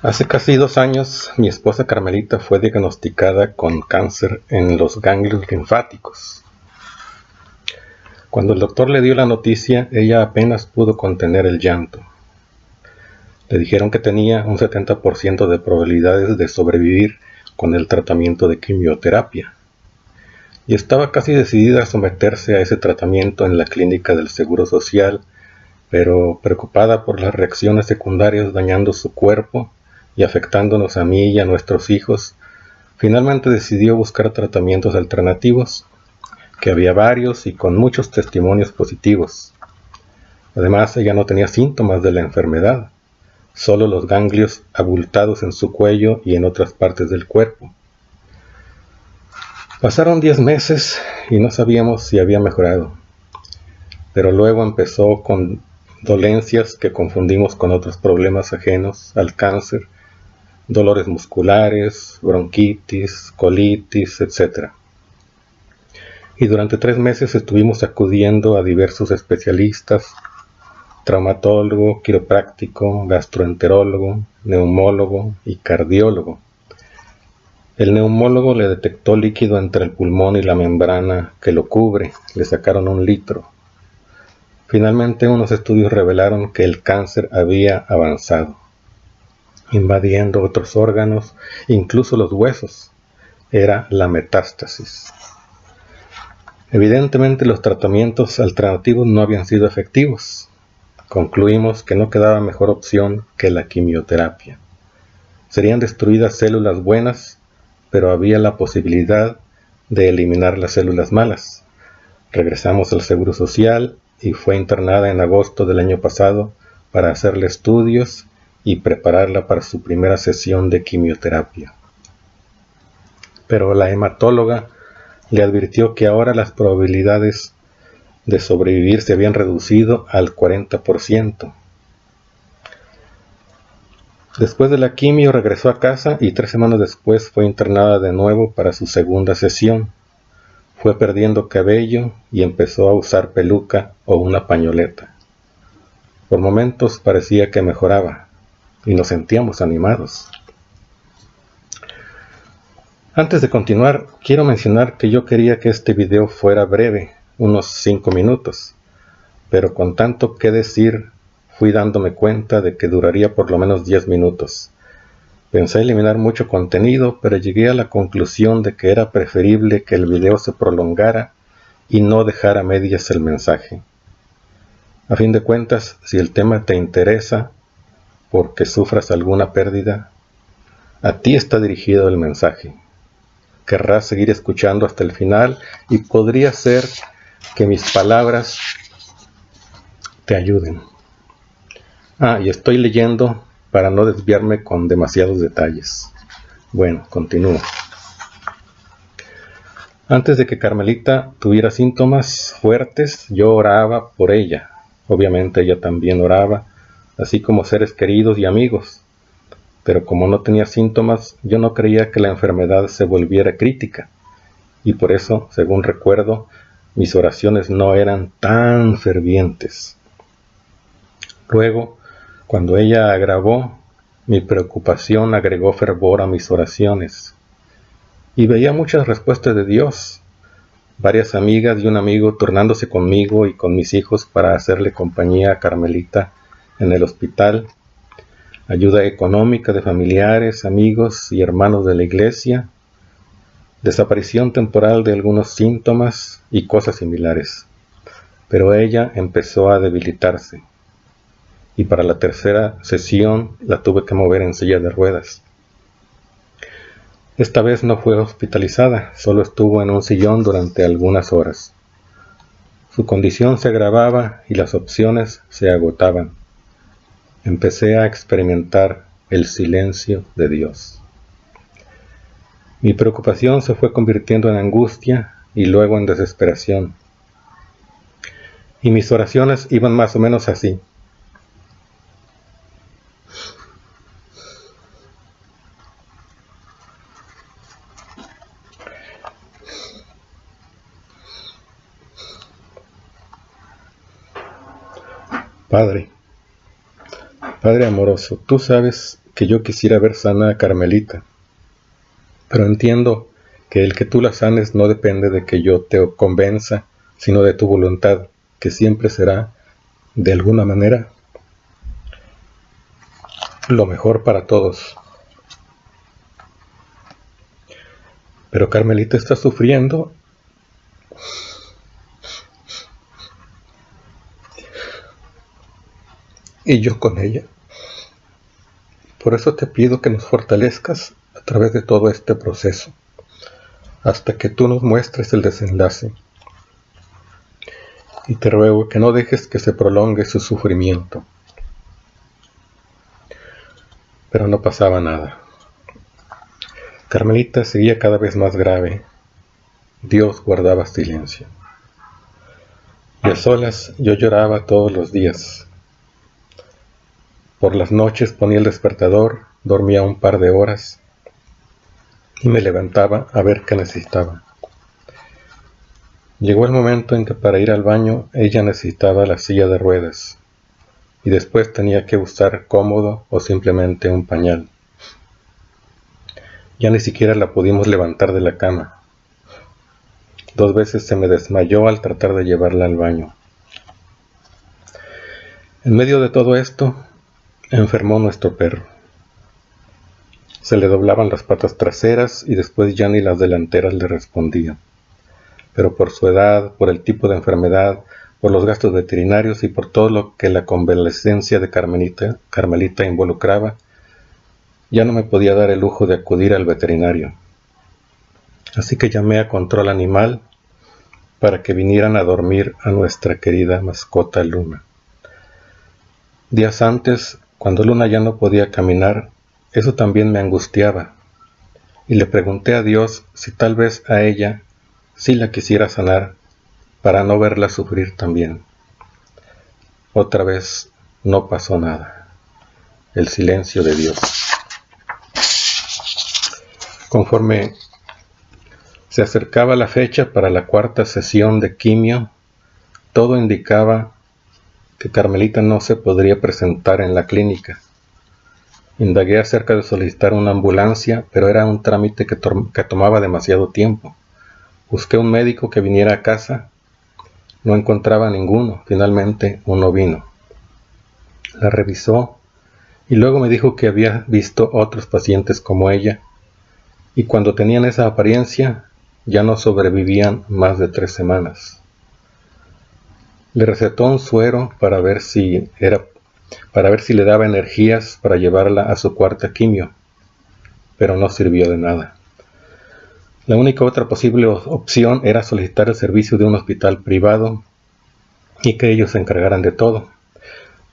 Hace casi 2 años, mi esposa Carmelita fue diagnosticada con cáncer en los ganglios linfáticos. Cuando el doctor le dio la noticia, ella apenas pudo contener el llanto. Le dijeron que tenía un 70% de probabilidades de sobrevivir con el tratamiento de quimioterapia. Y estaba casi decidida a someterse a ese tratamiento en la clínica del Seguro Social, pero preocupada por las reacciones secundarias dañando su cuerpo y afectándonos a mí y a nuestros hijos, finalmente decidió buscar tratamientos alternativos, que había varios y con muchos testimonios positivos. Además, ella no tenía síntomas de la enfermedad, solo los ganglios abultados en su cuello y en otras partes del cuerpo. Pasaron 10 meses y no sabíamos si había mejorado, pero luego empezó con dolencias que confundimos con otros problemas ajenos al cáncer, dolores musculares, bronquitis, colitis, etc. Y durante 3 meses estuvimos acudiendo a diversos especialistas: traumatólogo, quiropráctico, gastroenterólogo, neumólogo y cardiólogo. El neumólogo le detectó líquido entre el pulmón y la membrana que lo cubre. Le sacaron 1 litro. Finalmente, unos estudios revelaron que el cáncer había avanzado, invadiendo otros órganos, incluso los huesos. Era la metástasis. Evidentemente, los tratamientos alternativos no habían sido efectivos. Concluimos que no quedaba mejor opción que la quimioterapia. Serían destruidas células buenas, pero había la posibilidad de eliminar las células malas. Regresamos al Seguro Social y fue internada en agosto del año pasado para hacerle estudios y prepararla para su primera sesión de quimioterapia. Pero la hematóloga le advirtió que ahora las probabilidades de sobrevivir se habían reducido al 40%. Después de la quimio regresó a casa y 3 semanas después fue internada de nuevo para su segunda sesión. Fue perdiendo cabello y empezó a usar peluca o una pañoleta. Por momentos parecía que mejoraba y nos sentíamos animados. Antes de continuar, quiero mencionar que yo quería que este video fuera breve, unos 5 minutos, pero con tanto que decir, fui dándome cuenta de que duraría por lo menos 10 minutos. Pensé eliminar mucho contenido, pero llegué a la conclusión de que era preferible que el video se prolongara y no dejar a medias el mensaje. A fin de cuentas, si el tema te interesa porque sufras alguna pérdida, a ti está dirigido el mensaje. Querrás seguir escuchando hasta el final y podría ser que mis palabras te ayuden. Y estoy leyendo para no desviarme con demasiados detalles. Bueno, continúo. Antes de que Carmelita tuviera síntomas fuertes, yo oraba por ella. Obviamente ella también oraba, así como seres queridos y amigos. Pero como no tenía síntomas, yo no creía que la enfermedad se volviera crítica. Y por eso, según recuerdo, mis oraciones no eran tan fervientes. Luego, cuando ella agravó, mi preocupación agregó fervor a mis oraciones. Y veía muchas respuestas de Dios. Varias amigas y un amigo turnándose conmigo y con mis hijos para hacerle compañía a Carmelita en el hospital. Ayuda económica de familiares, amigos y hermanos de la iglesia. Desaparición temporal de algunos síntomas y cosas similares. Pero ella empezó a debilitarse. Y para la tercera sesión la tuve que mover en silla de ruedas. Esta vez no fue hospitalizada, solo estuvo en un sillón durante algunas horas. Su condición se agravaba y las opciones se agotaban. Empecé a experimentar el silencio de Dios. Mi preocupación se fue convirtiendo en angustia y luego en desesperación. Y mis oraciones iban más o menos así. Padre amoroso, tú sabes que yo quisiera ver sana a Carmelita, pero entiendo que el que tú la sanes no depende de que yo te convenza, sino de tu voluntad, que siempre será, de alguna manera, lo mejor para todos. Pero Carmelita está sufriendo y yo con ella. Por eso te pido que nos fortalezcas a través de todo este proceso, hasta que tú nos muestres el desenlace. Y te ruego que no dejes que se prolongue su sufrimiento. Pero no pasaba nada. Carmelita seguía cada vez más grave. Dios guardaba silencio. Y a solas yo lloraba todos los días. Por las noches ponía el despertador, dormía un par de horas y me levantaba a ver qué necesitaba. Llegó el momento en que para ir al baño ella necesitaba la silla de ruedas y después tenía que usar cómodo o simplemente un pañal. Ya ni siquiera la pudimos levantar de la cama. 2 veces se me desmayó al tratar de llevarla al baño. En medio de todo esto, enfermó nuestro perro. Se le doblaban las patas traseras y después ya ni las delanteras le respondían. Pero por su edad, por el tipo de enfermedad, por los gastos veterinarios y por todo lo que la convalecencia de Carmelita involucraba, ya no me podía dar el lujo de acudir al veterinario. Así que llamé a Control Animal para que vinieran a dormir a nuestra querida mascota Luna. Días antes, cuando Luna ya no podía caminar, eso también me angustiaba, y le pregunté a Dios si tal vez a ella sí la quisiera sanar para no verla sufrir también. Otra vez no pasó nada. El silencio de Dios. Conforme se acercaba la fecha para la 4ª sesión de quimio, todo indicaba que Carmelita no se podría presentar en la clínica. Indagué acerca de solicitar una ambulancia, pero era un trámite que tomaba demasiado tiempo. Busqué un médico que viniera a casa. No encontraba ninguno. Finalmente uno vino. La revisó y luego me dijo que había visto otros pacientes como ella, y cuando tenían esa apariencia ya no sobrevivían más de 3 semanas. Le recetó un suero para ver si le daba energías para llevarla a su 4ª quimio, pero no sirvió de nada. La única otra posible opción era solicitar el servicio de un hospital privado y que ellos se encargaran de todo,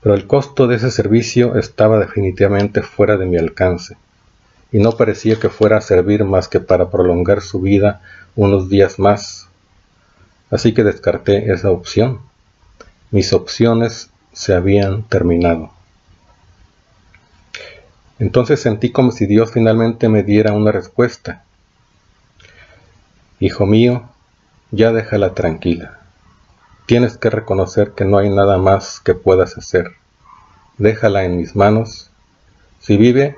pero el costo de ese servicio estaba definitivamente fuera de mi alcance, y no parecía que fuera a servir más que para prolongar su vida unos días más. Así que descarté esa opción. Mis opciones se habían terminado. Entonces sentí como si Dios finalmente me diera una respuesta. Hijo mío, ya déjala tranquila. Tienes que reconocer que no hay nada más que puedas hacer. Déjala en mis manos. Si vive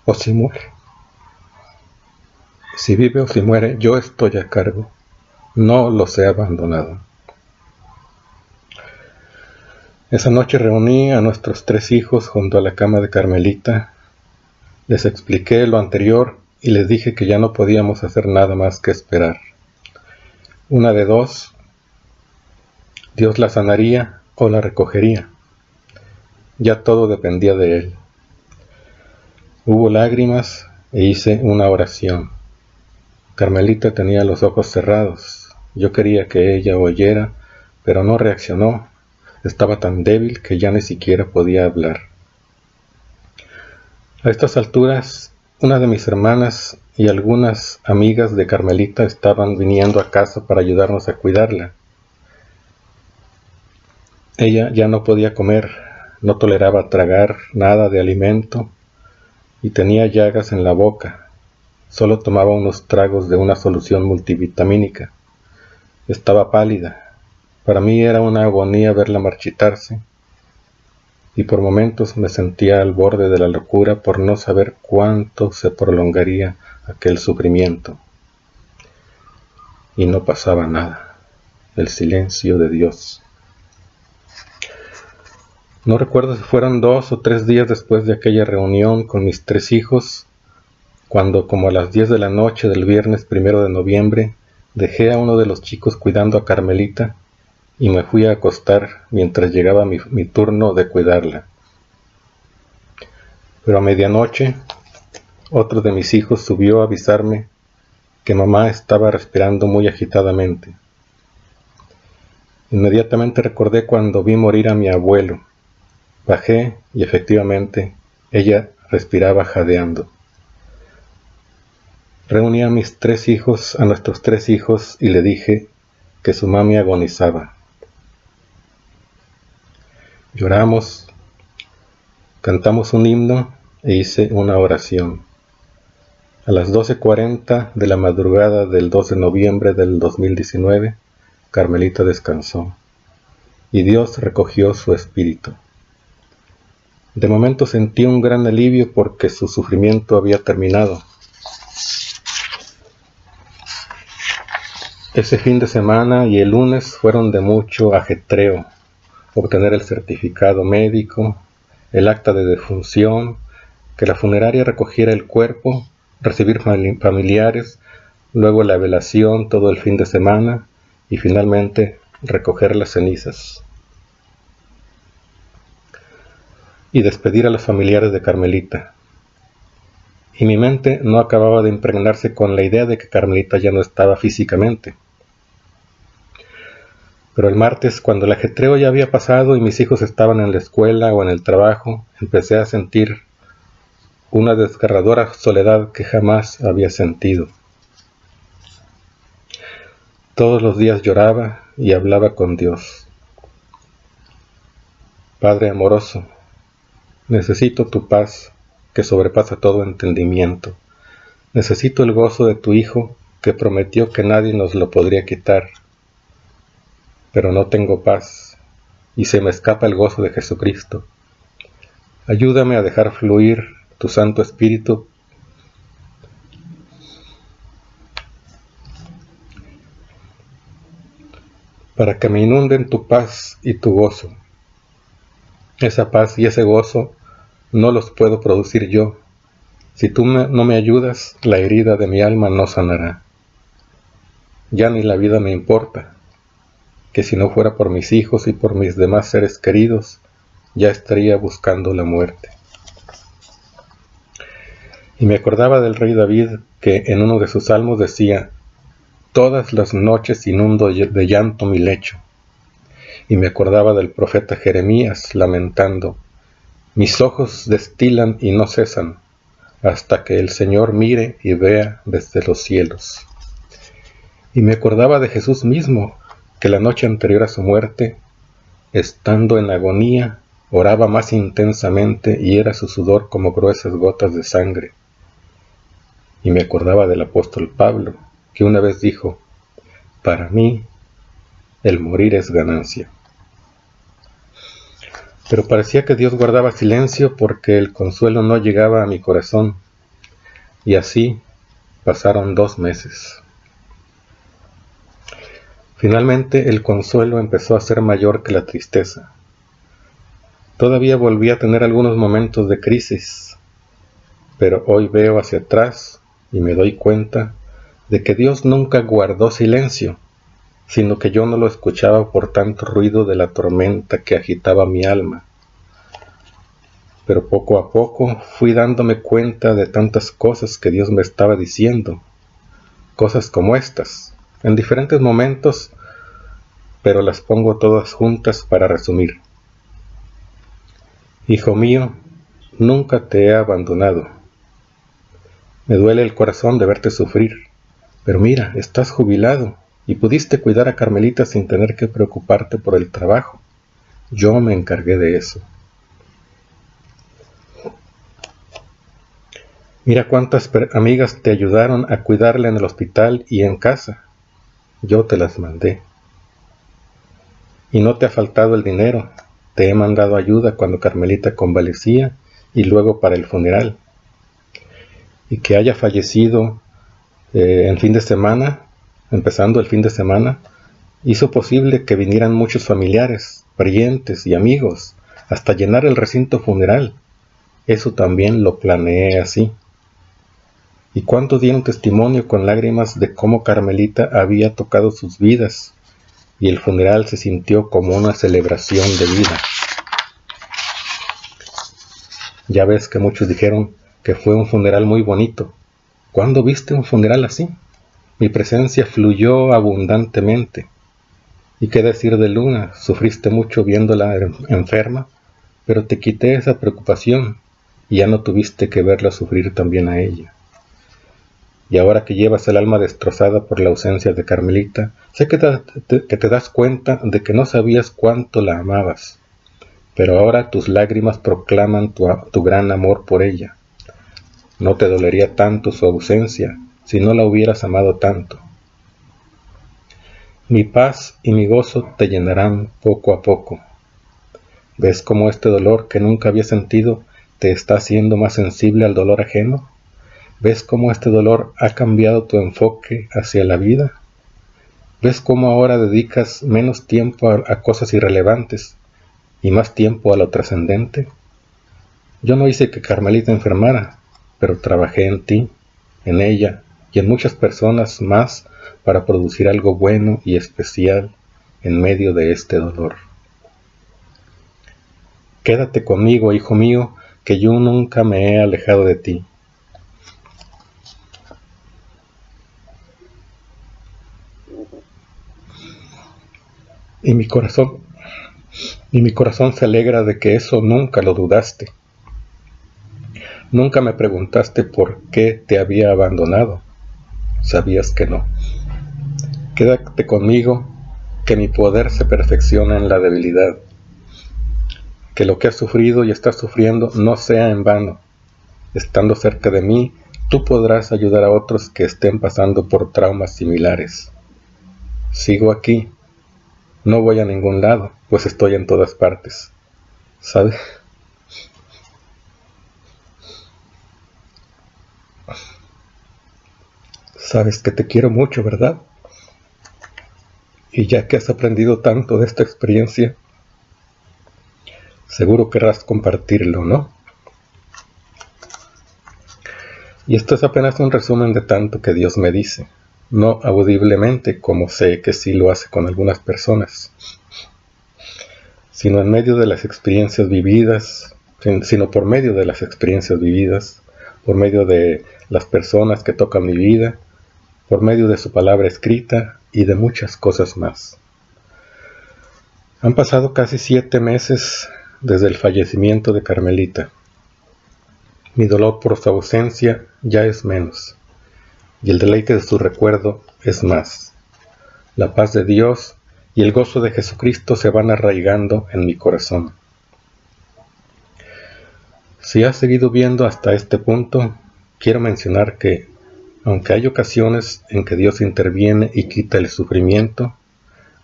o si muere. Si vive o si muere, yo estoy a cargo. No los he abandonado. Esa noche reuní a nuestros 3 hijos junto a la cama de Carmelita. Les expliqué lo anterior y les dije que ya no podíamos hacer nada más que esperar. Una de dos, Dios la sanaría o la recogería. Ya todo dependía de Él. Hubo lágrimas e hice una oración. Carmelita tenía los ojos cerrados. Yo quería que ella oyera, pero no reaccionó. Estaba tan débil que ya ni siquiera podía hablar. A estas alturas, una de mis hermanas y algunas amigas de Carmelita estaban viniendo a casa para ayudarnos a cuidarla. Ella ya no podía comer, no toleraba tragar nada de alimento y tenía llagas en la boca. Solo tomaba unos tragos de una solución multivitamínica. Estaba pálida. Para mí era una agonía verla marchitarse. y por momentos me sentía al borde de la locura por no saber cuánto se prolongaría aquel sufrimiento. Y no pasaba nada, el silencio de Dios. No recuerdo si fueron 2 o 3 días después de aquella reunión con mis 3 hijos, cuando como a las 10 de la noche del viernes 1 de noviembre, dejé a uno de los chicos cuidando a Carmelita y me fui a acostar mientras llegaba mi turno de cuidarla. Pero a medianoche, otro de mis hijos subió a avisarme que mamá estaba respirando muy agitadamente. Inmediatamente recordé cuando vi morir a mi abuelo. Bajé y efectivamente ella respiraba jadeando. Reuní a nuestros 3 hijos, y le dije que su mami agonizaba. Lloramos, cantamos un himno e hice una oración. A las 12:40 de la madrugada del 2 de noviembre del 2019, Carmelita descansó y Dios recogió su espíritu. De momento sentí un gran alivio porque su sufrimiento había terminado. Ese fin de semana y el lunes fueron de mucho ajetreo: obtener el certificado médico, el acta de defunción, que la funeraria recogiera el cuerpo, recibir familiares, luego la velación todo el fin de semana y finalmente recoger las cenizas. Y despedir a los familiares de Carmelita. Y mi mente no acababa de impregnarse con la idea de que Carmelita ya no estaba físicamente. Pero el martes, cuando el ajetreo ya había pasado y mis hijos estaban en la escuela o en el trabajo, empecé a sentir una desgarradora soledad que jamás había sentido. Todos los días lloraba y hablaba con Dios. Padre amoroso, necesito tu paz que sobrepasa todo entendimiento. Necesito el gozo de tu Hijo que prometió que nadie nos lo podría quitar. Pero no tengo paz y se me escapa el gozo de Jesucristo. Ayúdame a dejar fluir tu Santo Espíritu para que me inunden tu paz y tu gozo. Esa paz y ese gozo no los puedo producir yo. Si tú no me ayudas, la herida de mi alma no sanará. Ya ni la vida me importa, que si no fuera por mis hijos y por mis demás seres queridos, ya estaría buscando la muerte. Y me acordaba del rey David, que en uno de sus salmos decía: todas las noches inundo de llanto mi lecho. Y me acordaba del profeta Jeremías lamentando: mis ojos destilan y no cesan, hasta que el Señor mire y vea desde los cielos. Y me acordaba de Jesús mismo, que la noche anterior a su muerte, estando en agonía, oraba más intensamente y era su sudor como gruesas gotas de sangre. Y me acordaba del apóstol Pablo, que una vez dijo: para mí el morir es ganancia. Pero parecía que Dios guardaba silencio porque el consuelo no llegaba a mi corazón. Y así pasaron 2 meses. Finalmente el consuelo empezó a ser mayor que la tristeza. Todavía volví a tener algunos momentos de crisis, pero hoy veo hacia atrás y me doy cuenta de que Dios nunca guardó silencio, sino que yo no lo escuchaba por tanto ruido de la tormenta que agitaba mi alma. Pero poco a poco fui dándome cuenta de tantas cosas que Dios me estaba diciendo, cosas como estas, en diferentes momentos, pero las pongo todas juntas para resumir. Hijo mío, nunca te he abandonado. Me duele el corazón de verte sufrir, pero mira, estás jubilado y pudiste cuidar a Carmelita sin tener que preocuparte por el trabajo. Yo me encargué de eso. Mira cuántas amigas te ayudaron a cuidarla en el hospital y en casa. Yo te las mandé. Y no te ha faltado el dinero. te he mandado ayuda cuando Carmelita convalecía y luego para el funeral. Y que haya fallecido en fin de semana, empezando el fin de semana, hizo posible que vinieran muchos familiares, parientes y amigos, hasta llenar el recinto funeral. Eso también lo planeé así. Y cuántos dieron testimonio con lágrimas de cómo Carmelita había tocado sus vidas, y el funeral se sintió como una celebración de vida. Ya ves que muchos dijeron que fue un funeral muy bonito. ¿Cuándo viste un funeral así? Mi presencia fluyó abundantemente. ¿Y qué decir de Luna? Sufriste mucho viéndola enferma, pero te quité esa preocupación y ya no tuviste que verla sufrir también a ella. Y ahora que llevas el alma destrozada por la ausencia de Carmelita, sé que te das cuenta de que no sabías cuánto la amabas, pero ahora tus lágrimas proclaman tu gran amor por ella. No te dolería tanto su ausencia si no la hubieras amado tanto. Mi paz y mi gozo te llenarán poco a poco. ¿Ves cómo este dolor que nunca había sentido te está haciendo más sensible al dolor ajeno? ¿Ves cómo este dolor ha cambiado tu enfoque hacia la vida? ¿Ves cómo ahora dedicas menos tiempo a cosas irrelevantes y más tiempo a lo trascendente? Yo no hice que Carmelita enfermara, pero trabajé en ti, en ella y en muchas personas más para producir algo bueno y especial en medio de este dolor. Quédate conmigo, hijo mío, que yo nunca me he alejado de ti. Y mi corazón se alegra de que eso nunca lo dudaste. Nunca me preguntaste por qué te había abandonado. Sabías que no. Quédate conmigo, que mi poder se perfecciona en la debilidad. Que lo que has sufrido y estás sufriendo no sea en vano. Estando cerca de mí, tú podrás ayudar a otros que estén pasando por traumas similares. Sigo aquí. No voy a ningún lado, pues estoy en todas partes. ¿Sabes? Sabes que te quiero mucho, ¿verdad? Y ya que has aprendido tanto de esta experiencia, seguro querrás compartirlo, ¿no? Y esto es apenas un resumen de tanto que Dios me dice, no audiblemente como sé que sí lo hace con algunas personas, sino en medio de las experiencias vividas, sino por medio de las experiencias vividas, por medio de las personas que tocan mi vida, por medio de su palabra escrita y de muchas cosas más. Han pasado casi 7 meses desde el fallecimiento de Carmelita. Mi dolor por su ausencia ya es menos, y el deleite de su recuerdo es más. La paz de Dios y el gozo de Jesucristo se van arraigando en mi corazón. Si has seguido viendo hasta este punto, quiero mencionar que, aunque hay ocasiones en que Dios interviene y quita el sufrimiento,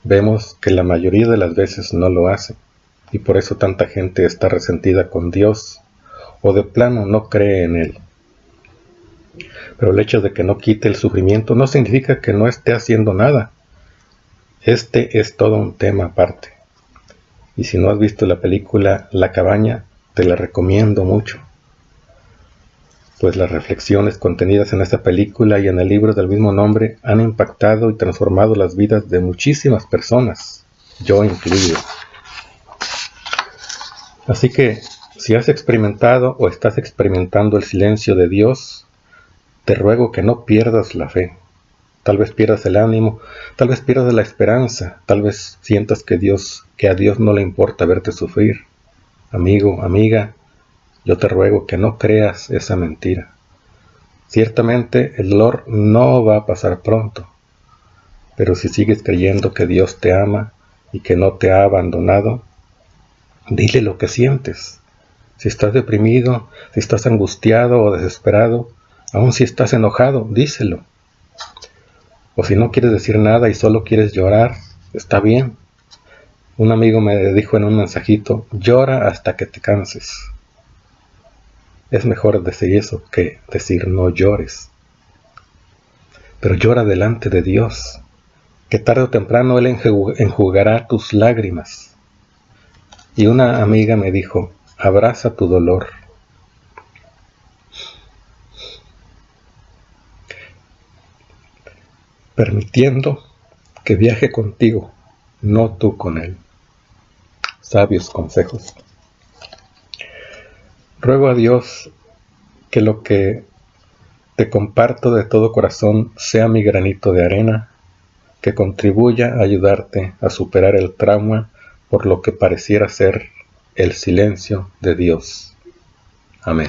vemos que la mayoría de las veces no lo hace, y por eso tanta gente está resentida con Dios, o de plano no cree en Él. Pero el hecho de que no quite el sufrimiento no significa que no esté haciendo nada. Este es todo un tema aparte. Y si no has visto la película La Cabaña, te la recomiendo mucho, pues las reflexiones contenidas en esta película y en el libro del mismo nombre han impactado y transformado las vidas de muchísimas personas, yo incluido. Así que, si has experimentado o estás experimentando el silencio de Dios, te ruego que no pierdas la fe. Tal vez pierdas el ánimo, tal vez pierdas la esperanza, tal vez sientas que a Dios no le importa verte sufrir. Amigo, amiga, yo te ruego que no creas esa mentira. Ciertamente el dolor no va a pasar pronto, pero si sigues creyendo que Dios te ama y que no te ha abandonado, dile lo que sientes. Si estás deprimido, si estás angustiado o desesperado, aun si estás enojado, díselo. O si no quieres decir nada y solo quieres llorar, está bien. Un amigo me dijo en un mensajito: llora hasta que te canses. Es mejor decir eso que decir no llores. Pero llora delante de Dios, que tarde o temprano Él enjugará tus lágrimas. Y una amiga me dijo: abraza tu dolor. Permitiendo que viaje contigo, no tú con él. Sabios consejos. Ruego a Dios que lo que te comparto de todo corazón sea mi granito de arena, que contribuya a ayudarte a superar el trauma por lo que pareciera ser el silencio de Dios. Amén.